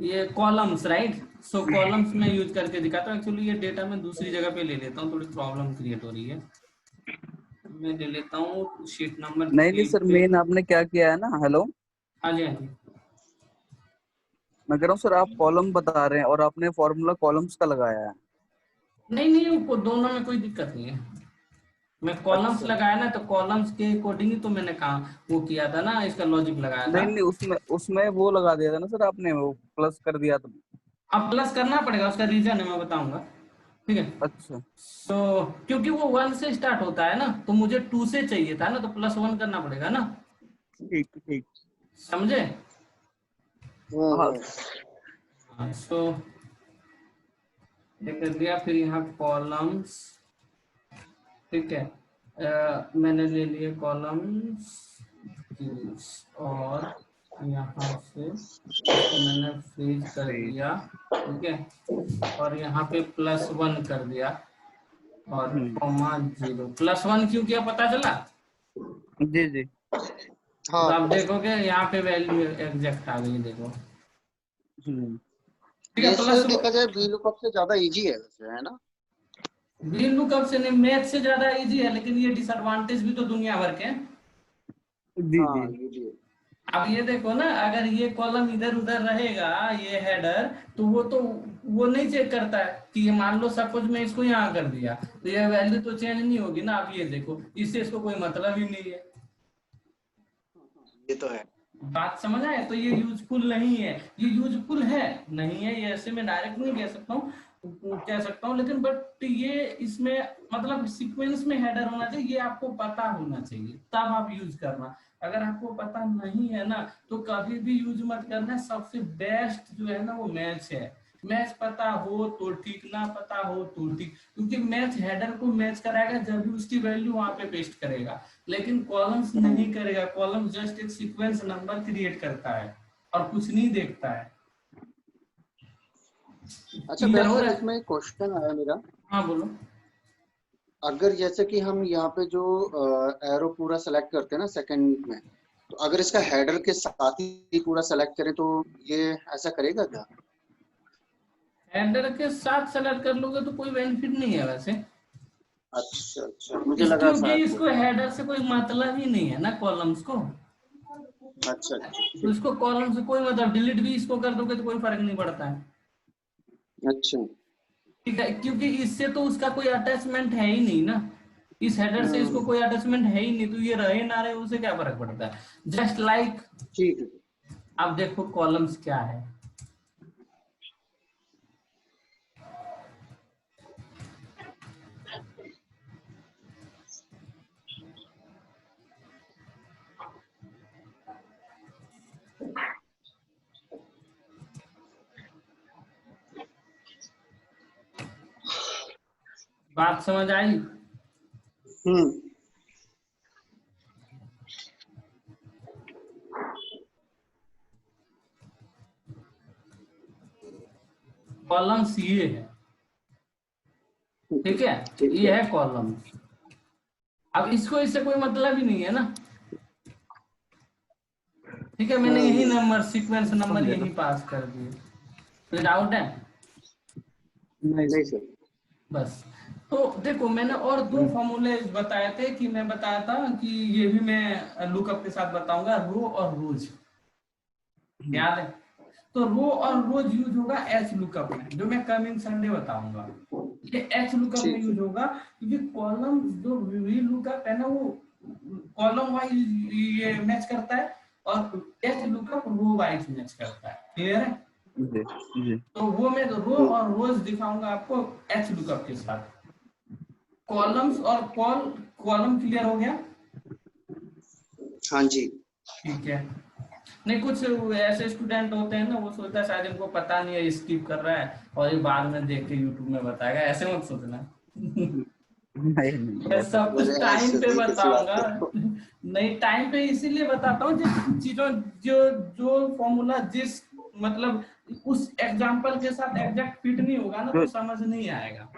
ये columns, right? सो columns में use करके दिखाता हूँ। एक्चुअली ये डेटा मैं दूसरी जगह पे ले लेता हूँ, थोड़ी प्रॉब्लम क्रिएट हो रही है। मैं ले लेता हूँ शीट नंबर नहीं 3 सर, पे। मेन आपने क्या किया है ना, हेलो, हाँ जी, हाँ जी। मैं कह रहा हूँ सर, आप कॉलम बता रहे हैं और आपने फॉर्मूला कॉलम्स का लगाया है। नहीं नहीं, वो दोनों में कोई दिक्कत नहीं है। मैं कॉलम्स अच्छा, लगाया ना, तो कॉलम्स के अकॉर्डिंग ही तो मैंने कहा वो किया था ना, इसका लॉजिक लगाया था। नहीं नहीं, उसमें उसमें वो लगा दिया था ना सर आपने, वो प्लस कर दिया था। अब प्लस करना पड़ेगा, उसका रीजन है, मैं बताऊंगा। ठीक है। अच्छा, तो क्योंकि वो 1 से स्टार्ट होता है ना, तो मुझे 2 से चाहिए था ना, तो +1 करना पड़ेगा ना। ठीक ठीक। समझे? हाँ, हाँ, सो ये कर दिया। फिर यहाँ कॉलम्स, ठीक है। मैंने ले लिए कॉलम्स और यहाँ से इसको मैंने फ्रीज कर दिया। ठीक है। और यहाँ पे +1 कर दिया और कॉमा 0। +1 क्यों किया पता चला? जी जी। तो हाँ, आप देखोगे यहाँ पे वैल्यू एग्जैक्ट आ गई, देखो। हम्म। ठीक है। ये प्लस से देखा जाए वी लुकअप से ज्यादा इजी है वैसे, है ना? वी लुकअप से नहीं, मैथ से ज्यादा इजी है, लेकिन ये डिसएडवांटेज भी तो दुनिया भर के हैं। जी जी। हाँ, ये भी है। अब ये देखो ना, अगर ये कॉलम इधर उधर रहेगा, ये हेडर, तो वो नहीं चेक करता है कि ये, मान लो सपोज मैं इसको यहाँ कर दिया, तो ये वैल्यू तो चेंज नहीं होगी ना। अब ये देखो, इससे इसको कोई मतलब ही नहीं है। ये तो है। बात समझ आए? तो ये यूजफुल नहीं है। ये यूजफुल है, नहीं है ये ऐसे मैं डायरेक्ट नहीं कह सकता हूँ, कह सकता हूँ, लेकिन बट ये इसमें मतलब सीक्वेंस में हेडर होना चाहिए, ये आपको पता होना चाहिए, तब आप यूज करना। अगर आपको पता नहीं है ना, तो कभी भी यूज मत करना। सबसे बेस्ट जो है ना, वो मैच है। मैच पता हो तो ठीक, ना पता हो तो ठीक, क्योंकि मैच हेडर को मैच कराएगा जब भी उसकी वैल्यू वहां पे पेस्ट करेगा, लेकिन कॉलम्स नहीं करेगा। कॉलम जस्ट एक सीक्वेंस नंबर क्रिएट करता है और कुछ नहीं देखता है। अच्छा क्लियर हो वैसे रहा है? इसमें एक क्वेश्चन आया मेरा। हाँ बोलो। अगर जैसे कि हम यहाँ पे जो एरो पूरा सेलेक्ट करते हैं ना सेकंड में, तो अगर इसका हेडर के साथ ही पूरा सेलेक्ट करें तो ये ऐसा करेगा क्या? हेडर के साथ सेलेक्ट कर लोगे तो कोई बेनिफिट नहीं है वैसे। अच्छा अच्छा, मुझे लगा क्योंकि शायद इसको होगा। हेडर से कोई मतलब ही नहीं है ना कॉलम्स को। अच्छा अच्छा, तो ठीक। इसको कॉलम से कोई मतलब, डिलीट भी इसको कर दोगे तो कोई फर्क नहीं पड़ता है। अच्छा। ठीक है, क्योंकि इससे तो उसका कोई अटैचमेंट है ही नहीं ना। इस हेडर से इसको हम्म, कोई अटैचमेंट है ही नहीं, तो ये रहे ना रहे उसे क्या फर्क पड़ता है। जस्ट लाइक, ठीक है। अब देखो कॉलम्स क्या है। बात समझ आई? हम्म। कॉलम्स ये है, ठीक है। ठीक ये है। है कॉलम्स। अब इसको इससे कोई मतलब ही नहीं है ना। ठीक है, मैंने यही हम्म, नंबर, सीक्वेंस नंबर समझे यही सर। पास कर दिए। कोई डाउट है? नहीं नहीं सर। सर। बस। तो देखो, मैंने और दो फॉर्मूले बताए थे कि मैं बताया था कि ये भी मैं लुकअप के साथ बताऊंगा, रो और रोज। याद है? तो रो और रोज यूज होगा एच लुकअप में, जो मैं कमिंग संडे बताऊंगा। ये एच लुकअप में ठीक है। यूज होगा, क्योंकि कॉलम जो वी लुकअप है ना, वो कॉलम वाइज ये मैच करता है, और H lookup row wise match करता है। क्लियर है? जी जी। तो वो मैं रो हम्म, और रोज दिखाऊंगा आपको एच लुकअप के साथ। कॉलम्स और कॉलम क्लियर हो गया? हाँ जी। ठीक है। नहीं, कुछ ऐसे स्टूडेंट होते हैं ना, वो सोचता है शायद इनको पता नहीं है, स्किप कर रहा है और ये बाद में देख के यूट्यूब में बताएगा, ऐसे मत सोचना। नहीं नहीं, मैं ऐसा सब कुछ कुछ अरे टाइम ऐसे पे नहीं कैसी बात बताऊंगा। कर रहे हो? नहीं, टाइम पे इसीलिए बताता हूँ जिस चीजों, जो जो फॉर्मूला जिस मतलब उस एग्जांपल के साथ एग्जैक्ट फिट नहीं होगा ना, तो जो समझ नहीं आएगा।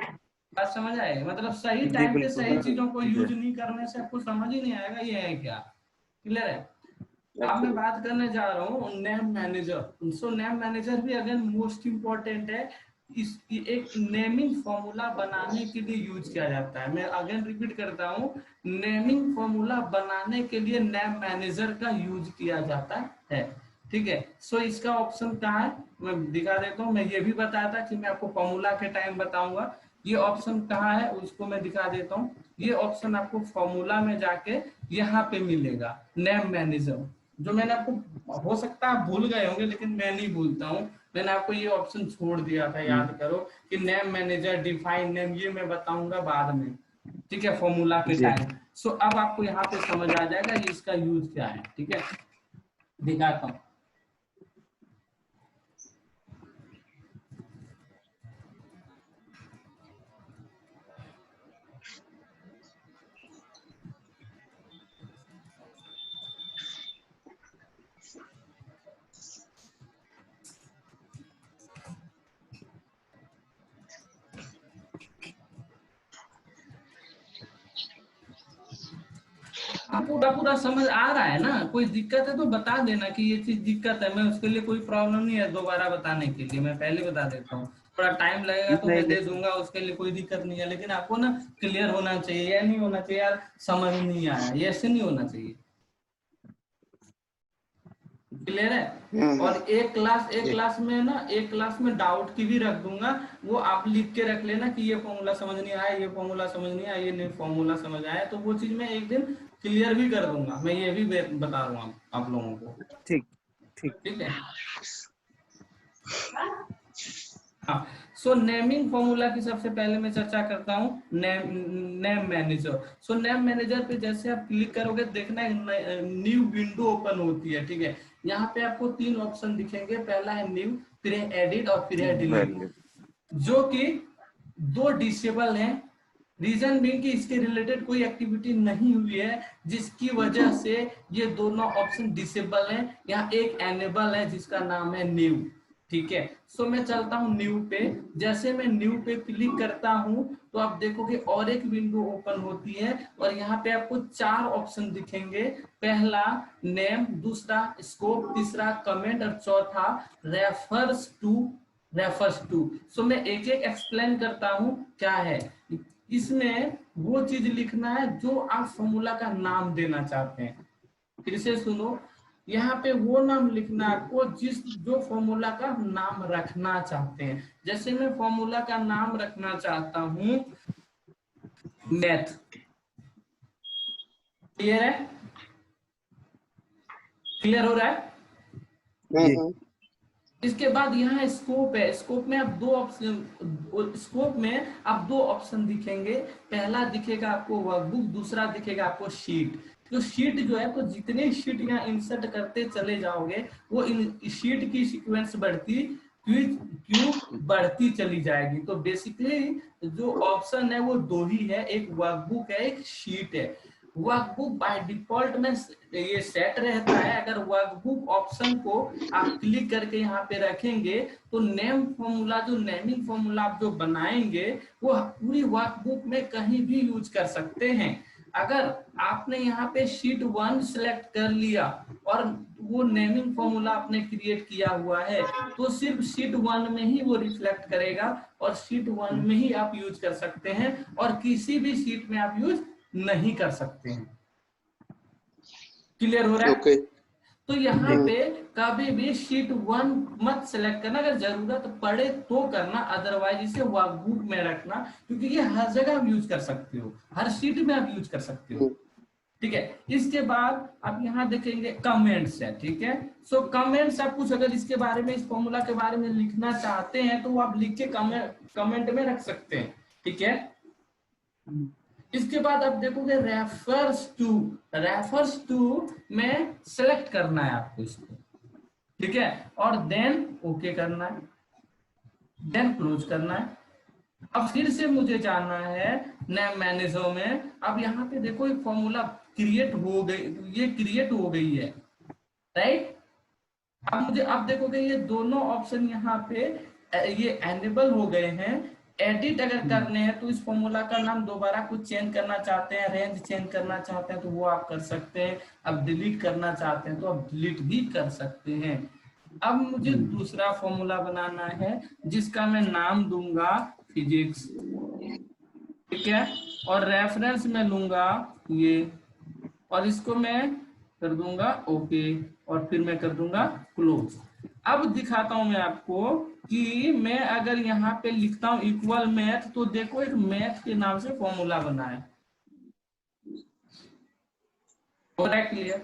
बात समझ आएगी? मतलब सही जी टाइम पे बिल्कुल सही सर। चीजों को जी यूज नहीं करने से आपको समझ ही नहीं आएगा ये है क्या। क्लियर है? अब मैं बात करने जा रहा हूँ name manager. So name manager भी अगेन मोस्ट इम्पोर्टेंट है। इस एक नेमिंग फॉर्मूला बनाने के लिए यूज किया जाता है। मैं अगेन रिपीट करता हूँ, नेमिंग फॉर्मूला बनाने के लिए नेम मैनेजर का यूज किया जाता है। ठीक है, सो इसका ऑप्शन कहाँ है मैं दिखा देता हूँ। मैं ये भी बताया था कि मैं आपको फॉर्मूला के टाइम बताऊंगा। ये ऑप्शन कहाँ है उसको मैं दिखा देता हूँ। ये ऑप्शन आपको फॉर्मूला में जाके यहाँ पे मिलेगा, नेम मैनेजर। जो मैंने आपको, हो सकता है आप भूल गए होंगे लेकिन मैं नहीं भूलता हूँ। मैंने आपको ये ऑप्शन छोड़ दिया था, याद करो कि नेम मैनेजर, डिफाइन नेम, ये मैं बताऊंगा बाद में, ठीक है, फॉर्मूला के जी। टाइम। सो अब आपको यहाँ पे समझ आ जाएगा कि इसका यूज क्या है। ठीक है, दिखाता हूँ। आप पूरा पूरा समझ आ रहा है ना? कोई दिक्कत है तो बता देना कि ये चीज दिक्कत है, मैं उसके लिए कोई प्रॉब्लम नहीं है दोबारा बताने के लिए, मैं पहले बता देता हूँ। थोड़ा टाइम लगेगा तो नहीं मैं दे लेकिन दूंगा, उसके लिए कोई दिक्कत नहीं है। लेकिन आपको ना क्लियर होना चाहिए, या नहीं होना चाहिए यार समझ नहीं आया, ये ऐसे नहीं होना चाहिए। क्लियर है? और एक जी। क्लास में ना, एक क्लास में डाउट की भी रख दूंगा, वो आप लिख के रख लेना कि ये फॉर्मूला समझ नहीं आया, ये फॉर्मूला समझ नहीं आया, ये नहीं फॉर्मूला समझ आया, तो वो चीज मैं एक दिन क्लियर भी कर दूंगा। मैं ये भी बता रहा हूँ आप लोगों को। ठीक ठीक। ठीक है, हाँ। सो नेमिंग फॉर्मूला की सबसे पहले मैं चर्चा करता हूँ, name manager. So name manager पे जैसे आप क्लिक करोगे, देखना न्यू विंडो ओपन होती है। ठीक है, यहाँ पे आपको 3 ऑप्शन दिखेंगे। पहला है न्यू, फिर है एडिट और फिर है डिलीट, वैल्यू। जो कि 2 डिसेबल हैं। रीजन भी कि इसके रिलेटेड कोई एक्टिविटी नहीं हुई है, जिसकी वजह से ये दोनों ऑप्शन डिसेबल हैं। यहाँ एक एनेबल है जिसका नाम है न्यू। ठीक है, सो मैं चलता हूँ न्यू पे। जैसे मैं न्यू पे क्लिक करता हूँ तो आप देखोगे और एक विंडो ओपन होती है, और यहाँ पे आपको 4 ऑप्शन दिखेंगे। पहला नेम, दूसरा स्कोप, तीसरा कमेंट और चौथा रेफर्स टू। सो मैं एक एक एक्सप्लेन करता हूँ क्या है इसमें। वो चीज लिखना है जो आप फॉर्मूला का नाम देना चाहते हैं। फिर से सुनो, यहाँ पे वो नाम लिखना है आपको जो फॉर्मूला का नाम रखना चाहते हैं। जैसे मैं फॉर्मूला का नाम रखना चाहता हूँ मैथ। क्लियर है? क्लियर हो रहा है? जी। इसके बाद यहाँ स्कोप है। स्कोप में आप 2 ऑप्शन, स्कोप में आप 2 ऑप्शन दिखेंगे। पहला दिखेगा आपको वर्कबुक, दूसरा दिखेगा आपको शीट। तो शीट जो है, तो जितने शीट यहाँ इंसर्ट करते चले जाओगे, वो शीट की सीक्वेंस क्यों बढ़ती चली जाएगी। तो बेसिकली जो ऑप्शन है वो 2 ही है, एक वर्कबुक है, एक शीट है। वर्कबुक बाय डिफॉल्ट में ये सेट रहता है। अगर वर्कबुक ऑप्शन को आप क्लिक करके यहाँ पे रखेंगे तो नेम फॉर्मूला, जो नेमिंग फॉर्मूला आप जो बनाएंगे, वो पूरी वर्कबुक में कहीं भी यूज कर सकते हैं। अगर आपने यहाँ पे शीट 1 सिलेक्ट कर लिया और वो नेमिंग फॉर्मूला आपने क्रिएट किया हुआ है, तो सिर्फ शीट 1 में ही वो रिफ्लेक्ट करेगा, और शीट 1 में ही आप यूज कर सकते हैं, और किसी भी शीट में आप यूज नहीं कर सकते हैं। क्लियर हो रहा है? ओके। तो यहाँ पे कभी भी शीट 1 मत सेलेक्ट करना। अगर जरूरत पड़े तो करना, अदरवाइज इसे वर्कबुक में रखना, क्योंकि ये हर जगह आप यूज कर सकते हो, हर शीट में आप यूज कर सकते हो। ठीक है, इसके बाद आप यहाँ देखेंगे कमेंट्स है। ठीक है, सो कमेंट्स आप कुछ अगर इसके बारे में, इस फॉर्मूला के बारे में लिखना चाहते हैं तो वो आप लिख के कमेंट में रख सकते हैं। ठीक है, इसके बाद आप देखोगे रेफर्स टू में सेलेक्ट करना है आपको इसको। ठीक है, और देन ओके करना है, देन क्लोज करना है। अब फिर से मुझे जाना है नेम मैनेजर में। अब यहाँ पे देखो एक फॉर्मूला क्रिएट हो गई, ये क्रिएट हो गई है, राइट। अब देखोगे ये दोनों ऑप्शन यहाँ पे ये एनेबल हो गए हैं। एडिट अगर करने हैं तो इस फॉर्मूला का नाम दोबारा कुछ चेंज करना चाहते हैं, रेंज चेंज करना चाहते हैं तो वो आप कर सकते हैं। अब डिलीट करना चाहते हैं तो आप डिलीट भी कर सकते हैं। अब मुझे दूसरा फॉर्मूला बनाना है जिसका मैं नाम दूंगा फिजिक्स, ठीक है, और रेफरेंस में लूंगा ये, और इसको मैं कर दूंगा ओके, और फिर मैं कर दूंगा क्लोज। अब दिखाता हूं मैं आपको कि मैं अगर यहाँ पे लिखता हूं इक्वल मैथ, तो देखो एक मैथ के नाम से फॉर्मूला बना है। क्लियर?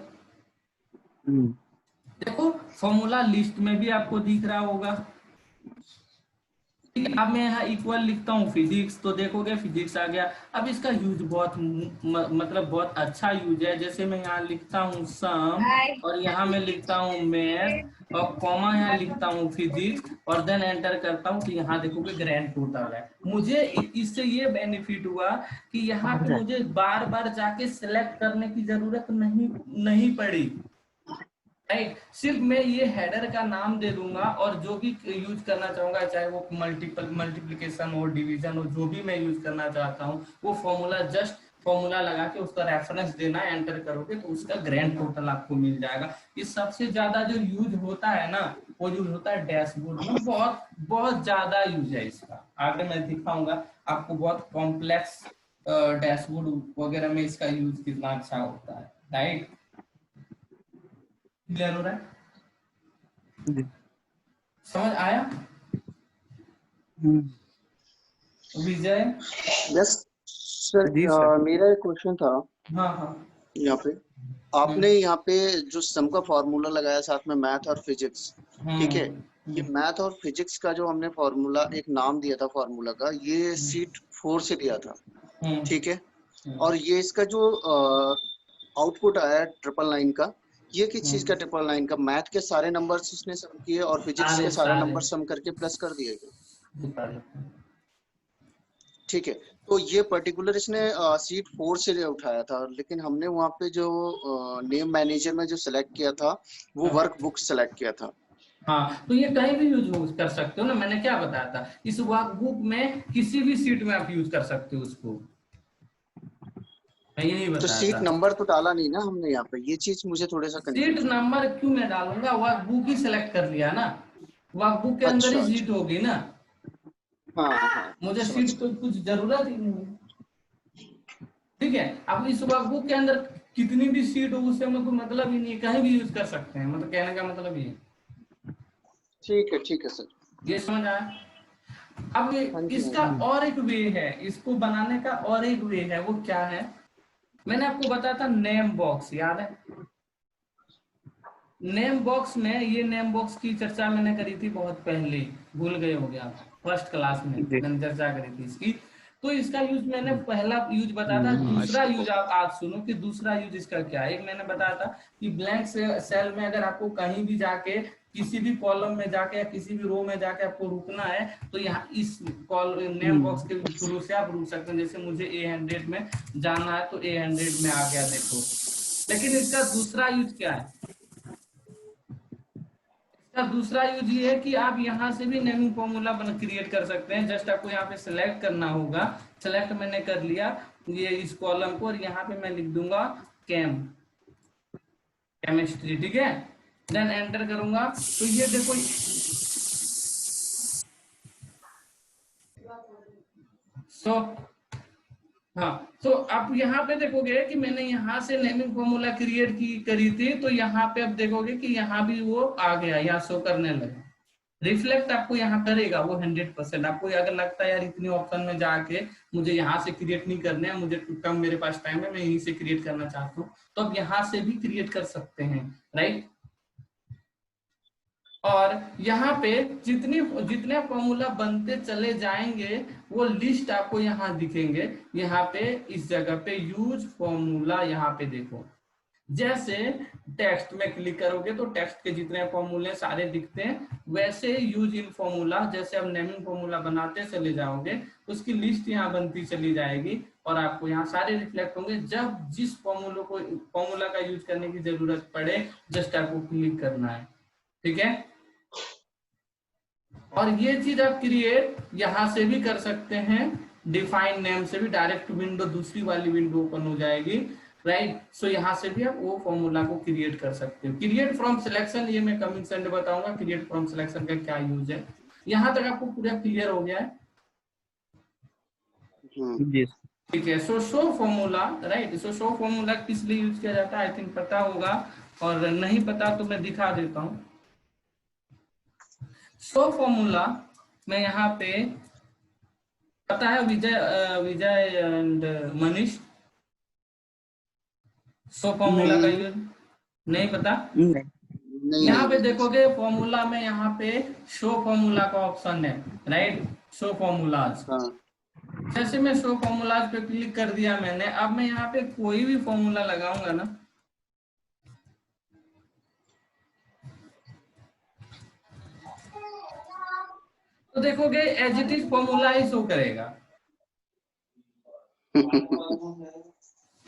देखो फॉर्मूला लिस्ट में भी आपको दिख रहा होगा। अब मैं यहाँ इक्वल लिखता हूँ फिजिक्स, तो देखोगे फिजिक्स आ गया। अब इसका यूज बहुत मतलब बहुत अच्छा यूज है। जैसे मैं यहाँ लिखता हूँ सम, और यहाँ मैं लिखता हूँ मैथ, और कॉमा यहाँ लिखता हूँ फिजिक्स, और देन एंटर करता हूँ, तो यहाँ देखोगे ग्रैंड टोटल है। मुझे इससे ये बेनिफिट हुआ कि यहाँ पे मुझे बार बार जाके सिलेक्ट करने की जरूरत नहीं पड़ी। राइट, सिर्फ मैं ये हेडर का नाम दे दूंगा, और जो भी यूज करना चाहूंगा, चाहे वो मल्टीप्लिकेशन हो, डिवीजन हो, जो भी मैं यूज करना चाहता हूँ, वो फॉर्मूला जस्ट फॉर्मूला लगा के उसका रेफरेंस देना, एंटर करोगे तो उसका ग्रैंड टोटल आपको मिल जाएगा। ये सबसे ज्यादा जो यूज होता है ना, वो यूज होता है डैशबोर्ड में, बहुत बहुत ज्यादा यूज है इसका। आगे मैं दिखाऊंगा आपको बहुत कॉम्प्लेक्स डैशबोर्ड वगैरह में इसका यूज कितना अच्छा होता है। राइट, क्लियर हो रहा है? जी। समझ आया? विजय? यस सर, जी सर। मेरा एक क्वेश्चन था हाँ हाँ। यहाँ पे। आपने यहाँ पे जो सम का फॉर्मूला लगाया साथ में मैथ और फिजिक्स, ठीक है, ये मैथ और फिजिक्स का जो हमने फॉर्मूला एक नाम दिया था फॉर्मूला का, ये सीट 4 से दिया था, ठीक है, और ये इसका जो आउटपुट आया ट्रिपल नाइन का, ये किस चीज का ट्रिपल नाइन का? मैथ के सारे नंबर्स इसने सम किए और फिजिक्स के सारे नंबर सम करके प्लस कर दिए गए, ठीक है। तो ये पर्टिकुलर इसने सीट 4 से उठाया था, लेकिन हमने वहाँ पे जो नेम मैनेजर में जो सिलेक्ट किया था वो वर्कबुक सिलेक्ट किया था। हाँ, तो ये कहीं भी यूज कर सकते हो ना, मैंने क्या बताया था, इस वर्कबुक में किसी भी सीट में आप यूज कर सकते हो उसको, मैं यही तो बताया सीट था। नंबर तो डाला नहीं ना हमने यहाँ पे, ये चीज मुझे थोड़ा सा सीट कंफ्यूज। नंबर क्यों मैं डालूंगा, वर्कबुक ही सिलेक्ट कर लिया ना, वर्कबुक के अंदर अच्छा ही अच्छा, सीट होगी ना, हाँ हाँ, मुझे समझ सीट तो कुछ जरूरत ही नहीं है। ठीक है, अब इस वर्कबुक के अंदर कितनी भी सीट हो उससे हमें कोई मतलब ही नहीं है, कहीं भी यूज कर सकते हैं, मतलब कहने का मतलब ये। ठीक है सर। ये समझ आया? अब हाँ जी, हाँ इसका जी। और एक वे है, इसको बनाने का और एक वे है, वो क्या है, मैंने आपको बताया था नेम बॉक्स, याद है? नेम बॉक्स में, ये नेम बॉक्स की चर्चा मैंने करी थी बहुत पहले, भूल गए हो गया, फर्स्ट क्लास में जी। मैंने चर्चा करी थी इसकी। तो इसका यूज मैंने पहला यूज बताया था, दूसरा यूज आप आज सुनो कि दूसरा यूज इसका क्या है। एक मैंने बताया था कि ब्लैंक सेल में अगर आपको कहीं भी जाके किसी भी कॉलम में जाके या किसी भी रो में जाके आपको रुकना है, तो यहाँ इस नेम बॉक्स के थ्रू से आप रुक सकते हैं। जैसे मुझे A100 में जाना है तो A100 में आ गया, देखो। लेकिन इसका दूसरा यूज क्या है, इसका दूसरा यूज ये है कि आप यहाँ से भी नेमिंग फॉर्मूला क्रिएट कर सकते हैं। जस्ट आपको यहाँ पे सिलेक्ट करना होगा, सिलेक्ट मैंने कर लिया ये इस कॉलम को, और यहाँ पे मैं लिख दूंगा केमिस्ट्री, ठीक है, देन एंटर करूंगा, तो ये देखो, सो हाँ, तो आप यहाँ पे देखोगे कि मैंने यहाँ से नेमिंग फॉर्मूला क्रिएट करी थी, तो यहाँ पे अब देखोगे कि यहाँ भी वो आ गया, यहाँ शो करने लगा, रिफ्लेक्ट आपको यहाँ करेगा वो 100%। आपको अगर लगता है यार इतनी ऑप्शन में जाके मुझे यहाँ से क्रिएट नहीं करने हैं, मुझे कम मेरे पास टाइम है, मैं यहीं से क्रिएट करना चाहता हूँ, तो अब यहाँ से भी क्रिएट कर सकते हैं। राइट, और यहाँ पे जितने फॉर्मूला बनते चले जाएंगे वो लिस्ट आपको यहाँ दिखेंगे। यहाँ पे इस जगह पे यूज फॉर्मूला, यहाँ पे देखो, जैसे टेक्स्ट में क्लिक करोगे तो टेक्स्ट के जितने फॉर्मूले सारे दिखते हैं, वैसे यूज इन फॉर्मूला, जैसे अब नेमिंग फॉर्मूला बनाते चले जाओगे उसकी लिस्ट यहाँ बनती चली जाएगी, और आपको यहाँ सारे रिफ्लेक्ट होंगे। जब जिस फॉर्मूला का यूज करने की जरूरत पड़े, जस्ट आपको क्लिक करना है, ठीक है। और ये चीज आप क्रिएट यहाँ से भी कर सकते हैं, डिफाइन नेम से भी डायरेक्ट विंडो दूसरी वाली विंडो ओपन हो जाएगी, राइट। सो यहाँ से भी आप वो फॉर्मूला को क्रिएट कर सकते हो। क्रिएट फ्रॉम सिलेक्शन, ये मैं कमिंग संडे बताऊंगा क्रिएट फ्रॉम सिलेक्शन का क्या यूज है। यहाँ तक आपको पूरा क्लियर हो गया है? जी ठीक है। सो शो फॉर्मूला, राइट। सो शो फॉर्मूला किस लिए यूज किया जाता है आई थिंक पता होगा, और नहीं पता तो मैं दिखा देता हूँ। शो फॉर्मूला में यहाँ पे पता है विजय एंड मनीष, शो फॉर्मूला का यूज नहीं पता? नहीं यहाँ पे देखोगे फॉर्मूला में यहाँ पे शो फॉर्मूला का ऑप्शन है, राइट। शो फॉर्मूलाज, हाँ जैसे मैं शो फॉर्मूलाज पे क्लिक कर दिया मैंने, अब मैं यहाँ पे कोई भी फॉर्मूला लगाऊंगा ना, तो देखोगे एज इट इज फॉर्मूला ही शो करेगा।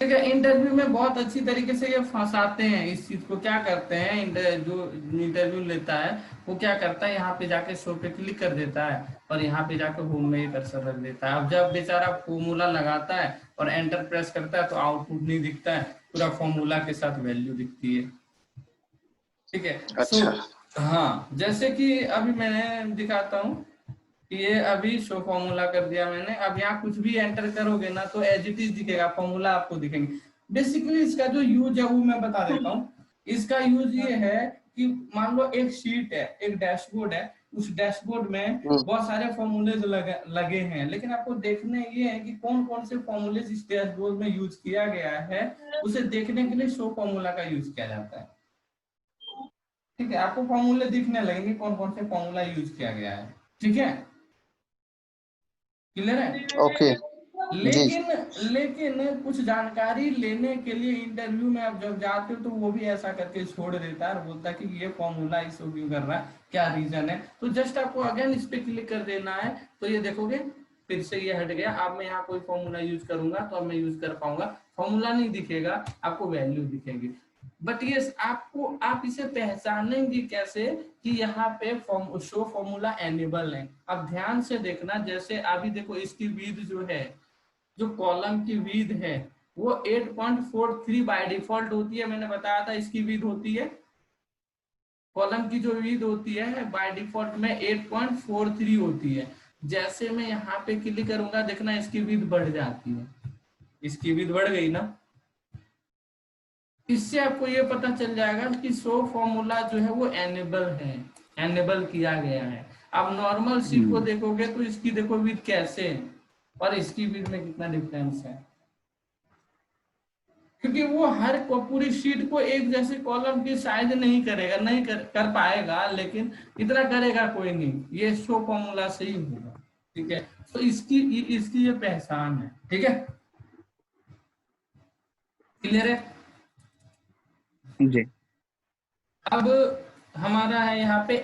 ठीक है। इंटरव्यू में बहुत अच्छी तरीके से ये फंसाते हैं इस चीज को। क्या करते हैं, जो इंटरव्यू लेता है वो क्या करता है, यहाँ पे जाके शो पे क्लिक कर देता है और यहाँ पे जाके होम में ही कर्सर रख देता है। अब जब बेचारा फॉर्मूला लगाता है और एंटर प्रेस करता है तो आउटपुट नहीं दिखता है, पूरा फॉर्मूला के साथ वैल्यू दिखती है। ठीक है। अच्छा। हाँ, जैसे कि अभी मैंने दिखाता हूँ, ये अभी शो फॉर्मूला कर दिया मैंने। अब यहाँ कुछ भी एंटर करोगे ना तो एज इट इज दिखेगा, फॉर्मूला आपको दिखेंगे। बेसिकली इसका जो यूज है वो मैं बता देता हूँ। इसका यूज ये है कि मान लो एक शीट है, एक डैशबोर्ड है, उस डैशबोर्ड में बहुत सारे फॉर्मूले लगे हैं, लेकिन आपको देखने ये है कि कौन कौन से फॉर्मूले इस डैशबोर्ड में यूज किया गया है, उसे देखने के लिए शो फॉर्मूला का यूज किया जाता है। ठीक है, आपको फॉर्मूले दिखने लगेंगे कौन कौन से फॉर्मूला यूज किया गया है। ठीक है, क्लियर है? ओके जी। लेकिन कुछ जानकारी लेने के लिए इंटरव्यू में आप जब जाते हो तो वो भी ऐसा करके छोड़ देता है और बोलता है कि ये फॉर्मूला इस क्यों कर रहा है, क्या रीजन है। तो जस्ट आपको अगेन इस पे क्लिक कर देना है, तो ये देखोगे फिर से ये हट गया। अब मैं यहाँ कोई फॉर्मूला यूज करूंगा तो अब मैं यूज कर पाऊंगा, फॉर्मूला नहीं दिखेगा, आपको वैल्यू दिखेगी। बट ये आपको, आप इसे पहचानेंगे कैसे कि यहाँ पे शो फॉर्मूला एनेबल है। अब ध्यान से देखना, जैसे अभी देखो इसकी विड्थ जो है, जो कॉलम की विड्थ है वो 8.43 बाय डिफॉल्ट होती है। मैंने बताया था इसकी विड्थ होती है, कॉलम की जो विड्थ होती है बाय डिफॉल्ट में 8.43 होती है। जैसे मैं यहाँ पे क्लिक करूंगा देखना इसकी विड्थ बढ़ जाती है, इसकी विड्थ बढ़ गई ना। इससे आपको ये पता चल जाएगा कि शो फॉर्मूला जो है वो एनेबल है, एनेबल किया गया है। अब नॉर्मल शीट को देखोगे तो इसकी देखो विड्थ कैसे है और इसकी विड्थ में कितना डिफरेंस है, क्योंकि वो हर को पूरी शीट को एक जैसे कॉलम की साइज नहीं करेगा, नहीं कर पाएगा, लेकिन इतना करेगा कोई नहीं, ये शो फॉर्मूला से ही होगा। ठीक है, तो इसकी ये पहचान है। ठीक है, क्लियर है? जी। अब हमारा है यहाँ पे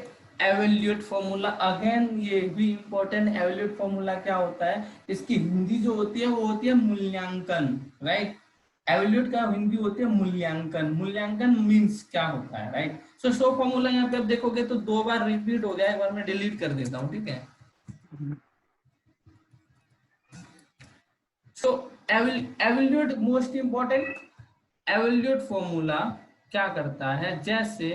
एवेल्यूएट फॉर्मूला। अगेन ये भी इंपॉर्टेंट, एवेल्यूएट फॉर्मूला क्या होता है, इसकी हिंदी जो होती है वो होती है मूल्यांकन, राइट। एवेल्यूएट का हिंदी होती है मूल्यांकन। मूल्यांकन मींस क्या होता है, राइट। सो शो फॉर्मूला यहाँ पे आप देखोगे तो 2 बार रिपीट हो गया, एक बार मैं डिलीट कर देता हूँ। ठीक है, so evaluate most important, evaluate formula क्या करता है, जैसे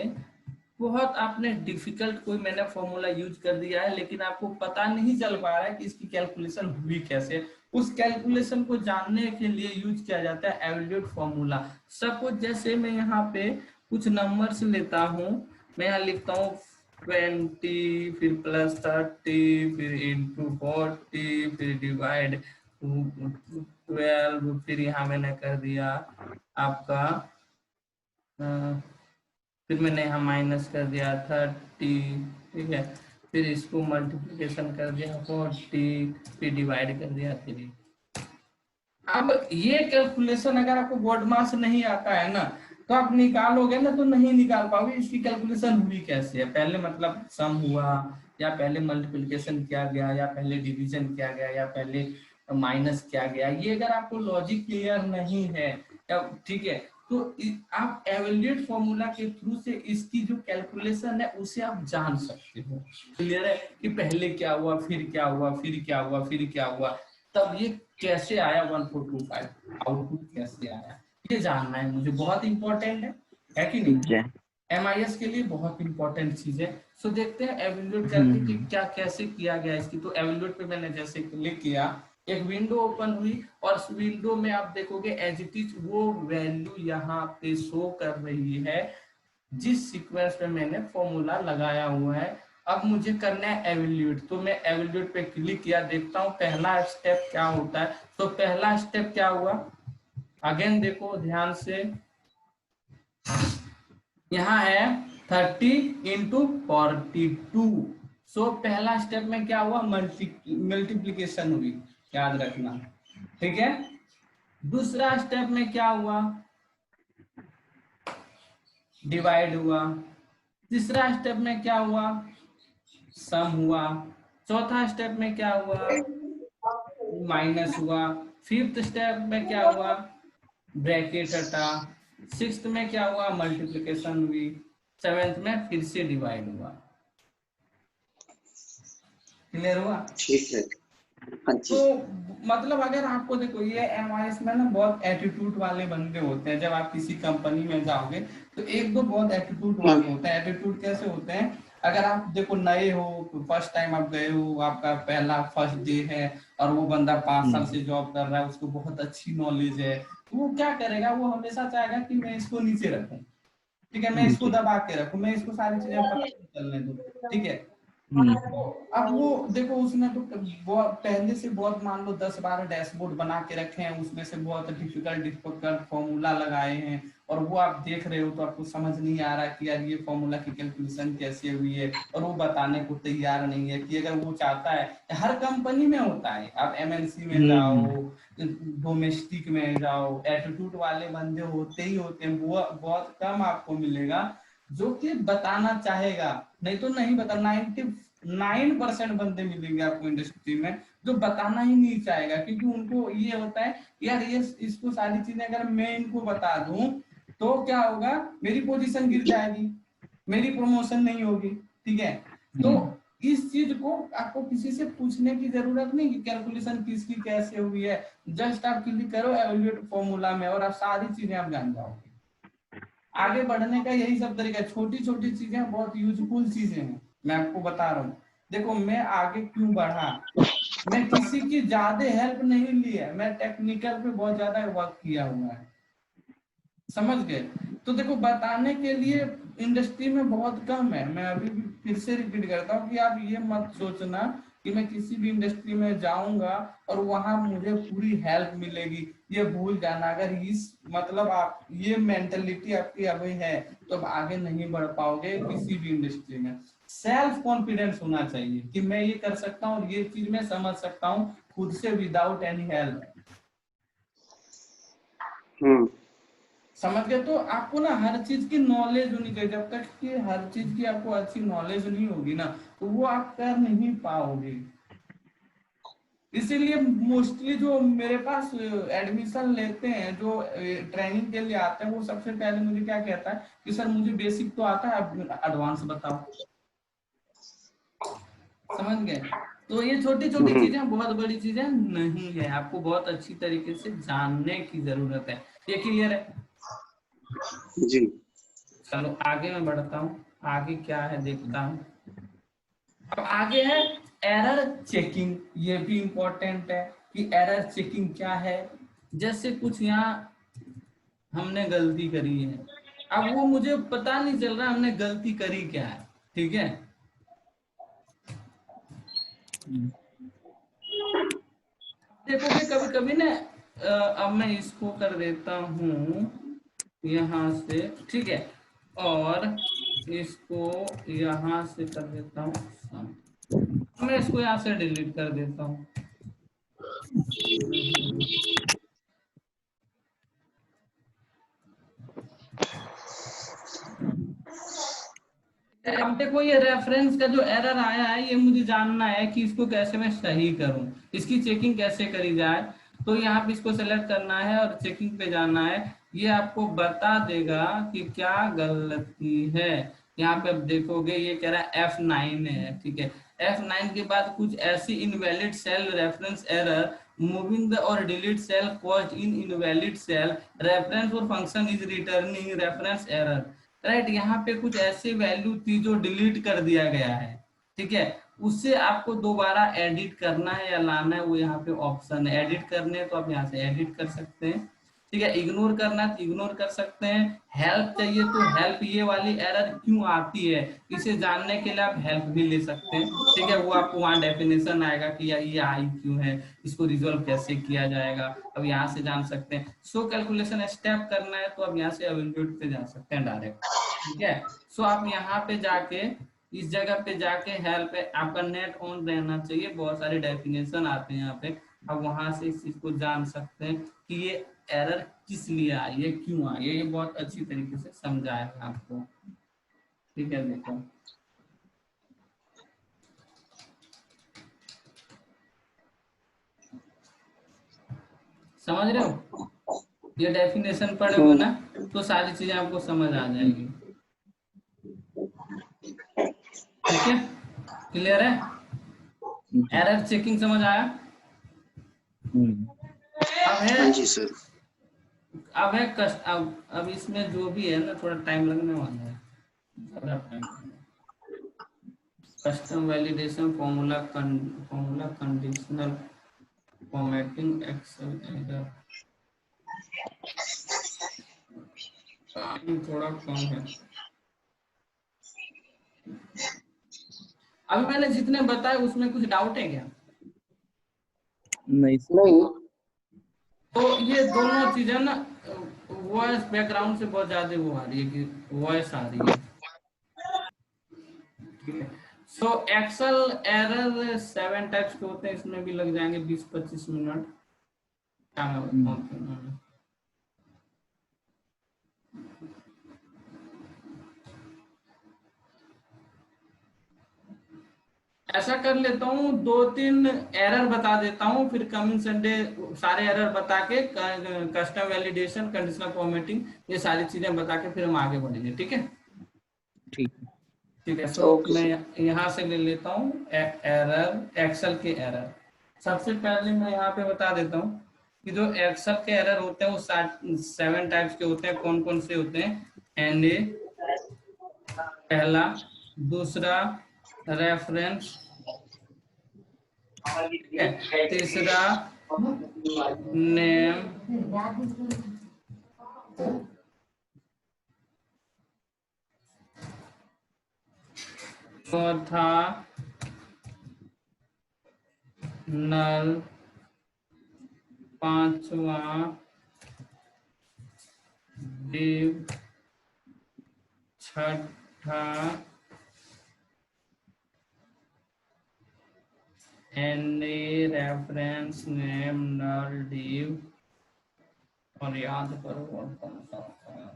बहुत आपने डिफिकल्ट कोई मैंने फॉर्मूला यूज कर दिया है लेकिन आपको पता नहीं चल पा रहा है कि इसकी कैलकुलेशन हुई कैसे, उस कैलकुलेशन को जानने के लिए यूज किया जाता है एवेल्यूएट फॉर्मूला। सपोज जैसे मैं यहाँ पे कुछ नंबर्स लेता हूँ, मैं यहाँ लिखता हूँ 20, फिर +30, फिर इंटू 40, फिर डिवाइड 12, फिर यहाँ मैंने कर दिया आपका फिर मैंने यहाँ माइनस कर दिया 30। ठीक है, फिर इसको मल्टीप्लिकेशन कर दिया 40, फिर डिवाइड कर दिया 3। अब ये कैलकुलेशन अगर आपको बोर्ड मास नहीं आता है ना तो आप निकालोगे ना तो नहीं निकाल पाओगे इसकी कैलकुलेशन हुई कैसे है, पहले मतलब सम हुआ या पहले मल्टीप्लिकेशन किया गया या पहले डिवीजन किया गया या पहले माइनस किया गया। ये अगर आपको लॉजिक क्लियर नहीं है, ठीक है, तो आप एवेल्यूएट फॉर्मूला के थ्रू से इसकी जो कैलकुलेशन है उसे आप जान सकते हो। क्लियर है कि पहले क्या हुआ, फिर क्या हुआ, फिर क्या हुआ, फिर क्या हुआ, तब ये कैसे आया 1425, आउटपुट कैसे आया, ये जानना है मुझे, बहुत इंपॉर्टेंट है कि नहीं? MIS के लिए बहुत इंपॉर्टेंट चीज है। सो देखते हैं एवेल्यूएट करके कि क्या कैसे किया गया इसकी। तो एवेल्यूएट पे मैंने जैसे क्लिक किया, एक विंडो ओपन हुई और उस विंडो में आप देखोगे एज इट इज वो वैल्यू यहाँ पे शो कर रही है जिस सीक्वेंस में मैंने फॉर्मूला लगाया हुआ है। अब मुझे करना है एवेल्यूएट, तो मैं एवेल्यूएट पे क्लिक किया, देखता हूँ पहला स्टेप क्या होता है। तो पहला स्टेप क्या हुआ, अगेन देखो ध्यान से, यहाँ है 30 इंटू 42। सो पहला स्टेप में क्या हुआ, मल्टीप्लीकेशन हुई, याद रखना, ठीक है। दूसरा स्टेप में क्या हुआ, डिवाइड हुआ। तीसरा स्टेप में क्या हुआ, सम हुआ। चौथा स्टेप में क्या हुआ, माइनस हुआ। फिफ्थ स्टेप में क्या हुआ, ब्रैकेट हटा। सिक्स्थ में क्या हुआ, मल्टीप्लिकेशन हुई। सेवेंथ में फिर से डिवाइड हुआ। क्लियर हुआ? ठीक है, हाँ जी। तो मतलब अगर आपको देखो ये MIS में ना बहुत एटीट्यूड वाले बंदे होते हैं। जब आप किसी कंपनी में जाओगे तो एक दो बहुत एटीट्यूड वाले होते हैं। एटीट्यूड कैसे होते हैं, अगर आप देखो नए हो, फर्स्ट टाइम आप गए हो, आपका पहला फर्स्ट डे है और वो बंदा 5 साल से जॉब कर रहा है, उसको बहुत अच्छी नॉलेज है, तो वो क्या करेगा, वो हमेशा चाहेगा कि मैं इसको नीचे रखूं, ठीक है, मैं इसको दबा के रखूं, मैं इसको सारी चीजें पता चलने दूं, ठीक है। तो अब वो देखो उसने तो पहले से बहुत मान लो 10-12 डैशबोर्ड बना के रखे हैं, उसमें से बहुत डिफिकल्ट फॉर्मूला लगाए हैं और वो आप देख रहे हो तो आपको समझ नहीं आ रहा कि यार ये फॉर्मूला की कैलकुलेशन कैसे हुई है, और वो बताने को तैयार नहीं है कि अगर वो चाहता है, हर कंपनी में होता है, आप MNC में जाओ, डोमेस्टिक में जाओ, एटीट्यूड वाले बंदे होते ही होते हैं। वो बहुत कम आपको मिलेगा जो कि बताना चाहेगा, नहीं तो नहीं बता। 99% बंदे मिलेंगे आपको इंडस्ट्री में जो बताना ही नहीं चाहेगा, क्योंकि उनको ये होता है यार ये इसको सारी चीजें अगर मैं इनको बता दूं तो क्या होगा, मेरी पोजीशन गिर जाएगी, मेरी प्रमोशन नहीं होगी, ठीक है। तो इस चीज को आपको किसी से पूछने की जरूरत नहीं कि कैलकुलेशन किसकी कैसे हुई है, जस्ट आप क्लिक करो एवेल्यूएट फॉर्मूला में और आप सारी चीजें आप जान जाओगे। आगे बढ़ने का यही सब तरीका है। छोटी छोटी चीजें बहुत यूजफुल चीजें हैं, मैं आपको बता रहा हूँ। देखो मैं आगे क्यों बढ़ा, मैं किसी की ज्यादा हेल्प नहीं ली है, मैं टेक्निकल पे बहुत ज्यादा वर्क किया हुआ है, समझ गए। तो देखो बताने के लिए इंडस्ट्री में बहुत कम है। मैं अभी भी फिर से रिपीट करता हूँ कि आप ये मत सोचना कि मैं किसी भी इंडस्ट्री में जाऊंगा और वहां मुझे पूरी हेल्प मिलेगी, ये भूल जाना। अगर इस मतलब आप ये मेंटेलिटी आपकी अभी है तो आप आगे नहीं बढ़ पाओगे किसी भी इंडस्ट्री में। सेल्फ कॉन्फिडेंस होना चाहिए कि मैं ये कर सकता हूँ और ये चीज मैं समझ सकता हूँ खुद से विदाउट एनी हेल्प। समझ गए? तो आपको ना हर चीज की नॉलेज होनी चाहिए। जब तक कि हर चीज की आपको अच्छी नॉलेज नहीं होगी ना तो वो आप कर नहीं पाओगे। इसीलिए मोस्टली जो मेरे पास एडमिशन लेते हैं, जो ट्रेनिंग के लिए आते हैं, वो सबसे पहले मुझे क्या कहता है कि सर मुझे बेसिक तो आता है, आप एडवांस बताओ। समझ गए? तो ये छोटी छोटी चीजें बहुत बड़ी चीजें नहीं है, आपको बहुत अच्छी तरीके से जानने की जरूरत है। ये क्लियर है? जी। चलो आगे मैं बढ़ता हूँ, आगे क्या है देखता हूँ। अब आगे है एरर चेकिंग। ये भी इंपॉर्टेंट है कि एरर चेकिंग क्या है। जैसे कुछ यहाँ हमने गलती करी है, अब वो मुझे पता नहीं चल रहा हमने गलती करी क्या है, ठीक है। देखोगे कभी कभी ना अब मैं इसको कर देता हूँ यहाँ से, ठीक है, और इसको यहाँ से कर देता हूँ, मैं इसको यहाँ से डिलीट कर देता हूँ। अब देखो ये रेफरेंस का जो एरर आया है ये मुझे जानना है कि इसको कैसे मैं सही करूं, इसकी चेकिंग कैसे करी जाए। तो यहाँ पे इसको सेलेक्ट करना है और चेकिंग पे जाना है। ये आपको बता देगा कि क्या गलती है। यहाँ पे आप देखोगे ये कह रहा है F9 है, ठीक है। F9 के बाद कुछ ऐसी invalid cell reference error, moving the और delete cell caused in invalid cell, reference और function is returning reference error, right. यहाँ पे कुछ ऐसी वैल्यू थी जो डिलीट कर दिया गया है, ठीक है। उससे आपको दोबारा एडिट करना है या लाना है, वो यहाँ पे ऑप्शन है। एडिट करने तो आप यहाँ से एडिट कर सकते हैं, ठीक है। इग्नोर करना है तो इग्नोर कर सकते हैं। हेल्प चाहिए तो हेल्प, ये वाली एरर क्यों आती है इसे जानने के लिए आप हेल्प भी ले सकते हैं, ठीक है। वो आपको वहाँ डेफिनेशन आएगा कि ये आई क्यों है, इसको रिजोल्व कैसे किया जाएगा, अब यहाँ से जान सकते हैं। सो कैलकुलेशन स्टेप करना है तो आप यहाँ से एवेल्यूएट पे जा सकते हैं डायरेक्ट, ठीक है। सो आप यहाँ पे जाके इस जगह पे जाके हेल्प है, आपका नेट ऑन रहना चाहिए, बहुत सारे डेफिनेशन आते हैं यहाँ पे, आप वहां से इस चीज को जान सकते हैं कि ये एरर किस लिए आई है, क्यों आई है। ये बहुत अच्छी तरीके से समझाएगा आपको, ठीक है। देखो समझ रहे हो, ये डेफिनेशन पढ़े हो ना तो सारी चीजें आपको समझ आ जाएगी, ठीक है। क्लियर है, एरर चेकिंग समझ आया। अब है, हाँ जी सर। अब है अब इसमें जो भी है ना थोड़ा टाइम लगने वाला है, ज्यादा time. Custom validation formula conditional formatting Excel error, time थोड़ा कम है। अभी मैंने जितने बताए उसमें कुछ डाउट है क्या? नहीं नहीं। तो ये दोनों चीजें ना, वॉइस बैकग्राउंड से बहुत ज्यादा वो आ रही है कि वॉइस आ रही है, ठीक है। सो एक्सेल एरर 7 टाइप्स के होते हैं, इसमें भी लग जाएंगे 20-25 मिनट। क्या मैं बताऊं, ऐसा कर लेता हूँ, 2-3 एरर बता देता हूँ, फिर कमिंग संडे सारे एरर बता के कस्टम वैलिडेशन कंडीशनल फॉर्मेटिंग ये सारी चीजें बता के फिर हम आगे बढ़ेंगे, ठीक है। ठीक है। ठीक है, सो मैं यहाँ से ले लेता हूँ एरर, एक्सेल के एरर। सबसे पहले मैं यहाँ पे बता देता हूँ कि जो एक्सेल के एरर होते हैं वो 7 टाइप्स के होते हैं। कौन कौन से होते हैं? एनए पहला, दूसरा रेफरेंस, तीसरा नेम, चौथा नल, पांचवा डिव, छठा एनए रेफरेंस नेम नल डिव, और याद करो और कौन सा होता है।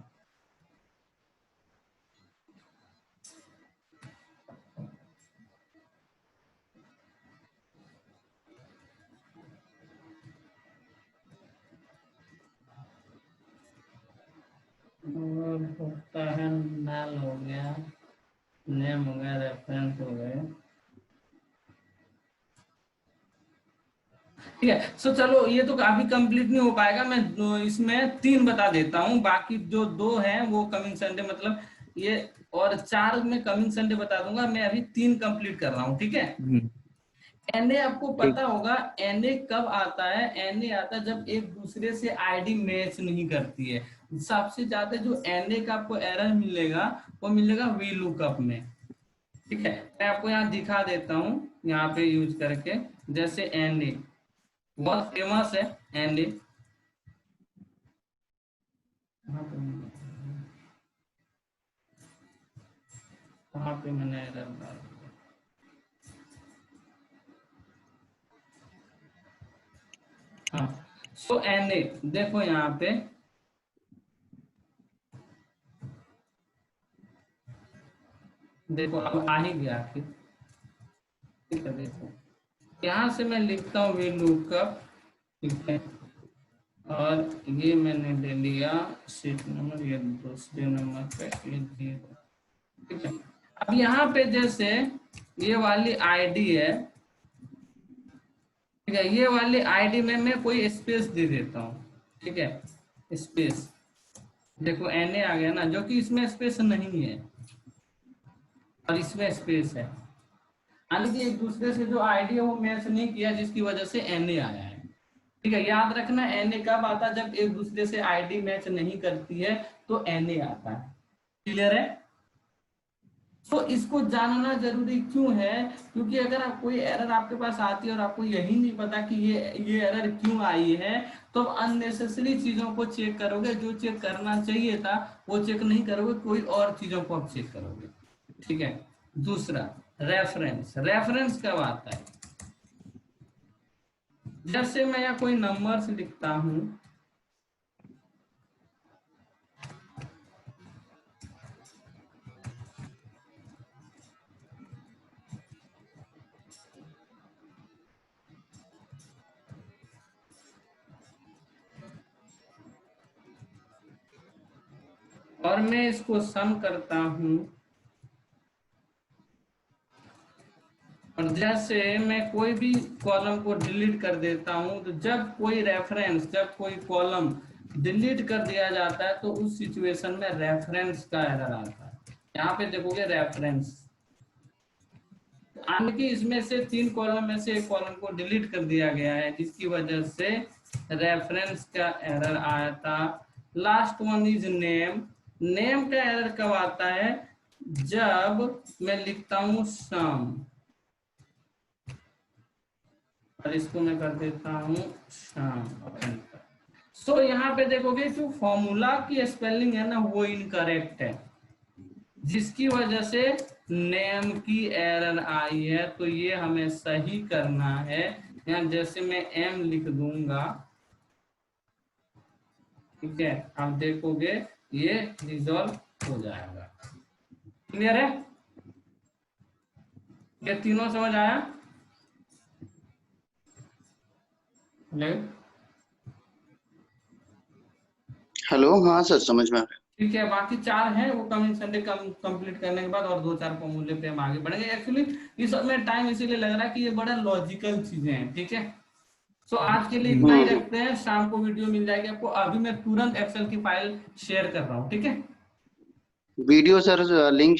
और होता है नल हो गया, नेम हो गया, रेफरेंस हो गए, ठीक है। सो चलो ये तो अभी कंप्लीट नहीं हो पाएगा, मैं इसमें 3 बता देता हूँ, बाकी जो 2 हैं वो कमिंग संडे, मतलब ये, और 4 में कमिंग संडे बता दूंगा। मैं अभी 3 कंप्लीट कर रहा हूँ, ठीक है। एनए आपको ठीक। पता होगा, एनए कब आता है? एनए आता है जब एक दूसरे से आईडी मैच नहीं करती है। सबसे ज्यादा जो एनए का आपको एरर मिलेगा वो मिलेगा वी लुकअप में, ठीक है। मैं आपको यहाँ दिखा देता हूँ यहाँ पे यूज करके, जैसे एनए बहुत फेमस है। एनए कहाँ पे मैंने एरर डाल दिया? हाँ, सो एनए देखो यहाँ पे, देखो अब आ ही गया आखिर, ठीक है। देखो यहाँ से मैं लिखता हूँ वी लुकअप, ठीक है। और ये मैंने ले लिया शीट नंबर, ये दूसरे नंबर पे ये 0, ठीक है। अब यहाँ पे जैसे ये वाली आईडी है, ठीक है, ये वाली आईडी में मैं कोई स्पेस दे देता हूँ, ठीक है, स्पेस, देखो NA आ गया ना, जो कि इसमें स्पेस नहीं है और इसमें स्पेस है, यानी कि एक दूसरे से जो आईडी है वो मैच नहीं किया, जिसकी वजह से NA आया है, ठीक है। याद रखना NA कब आता है, जब एक दूसरे से आईडी मैच नहीं करती है तो NA आता है, क्लियर है। तो इसको जानना जरूरी क्यों है, क्योंकि अगर आप कोई एरर आपके पास आती है और आपको यही नहीं पता कि ये एरर क्यों आई है, तो अननेसेसरी चीजों को चेक करोगे, जो चेक करना चाहिए था वो चेक नहीं करोगे, कोई और चीजों को आप चेक करोगे, ठीक है। दूसरा रेफरेंस, रेफरेंस कब आता है, जैसे मैं यहाँ कोई नंबर्स लिखता हूं, और मैं इसको सम करता हूं, और जैसे मैं कोई भी कॉलम को डिलीट कर देता हूं, तो जब कोई रेफरेंस, जब कोई कॉलम डिलीट कर दिया जाता है तो उस सिचुएशन में रेफरेंस का एरर आता है। यहाँ पे देखोगे रेफरेंस, यानी कि इसमें से 3 कॉलम में से एक कॉलम को डिलीट कर दिया गया है, जिसकी वजह से रेफरेंस का एरर आया था। Last one is name, name का एरर कब आता है, जब मैं लिखता हूं सम, और इसको मैं कर देता हूं शाम। सो यहाँ पे देखोगे जो फॉर्मूला की स्पेलिंग है ना वो इनकरेक्ट है, जिसकी वजह से नेम की एरर आई है, तो ये हमें सही करना है। यहाँ जैसे मैं M लिख दूंगा, ठीक है, आप देखोगे ये रिजॉल्व हो जाएगा, क्लियर है, ये तीनों समझ आया। हेलो, हाँ सर, समझ में आ गया। ठीक है, बाकी 4 हैं वो कमिंग संडे कंप्लीट करने के बाद, और 2-4 फॉर्मूले पे हम आगे बढ़ेंगे। एक्चुअली इस में टाइम इसीलिए लग रहा है कि ये बड़ा लॉजिकल चीजें हैं, ठीक है। सो आज के लिए इतना ही रखते हैं, शाम को वीडियो मिल जाएगी आपको। अभी मैं तुरंत एक्सेल की फाइल शेयर कर रहा हूँ, ठीक है। Video sir link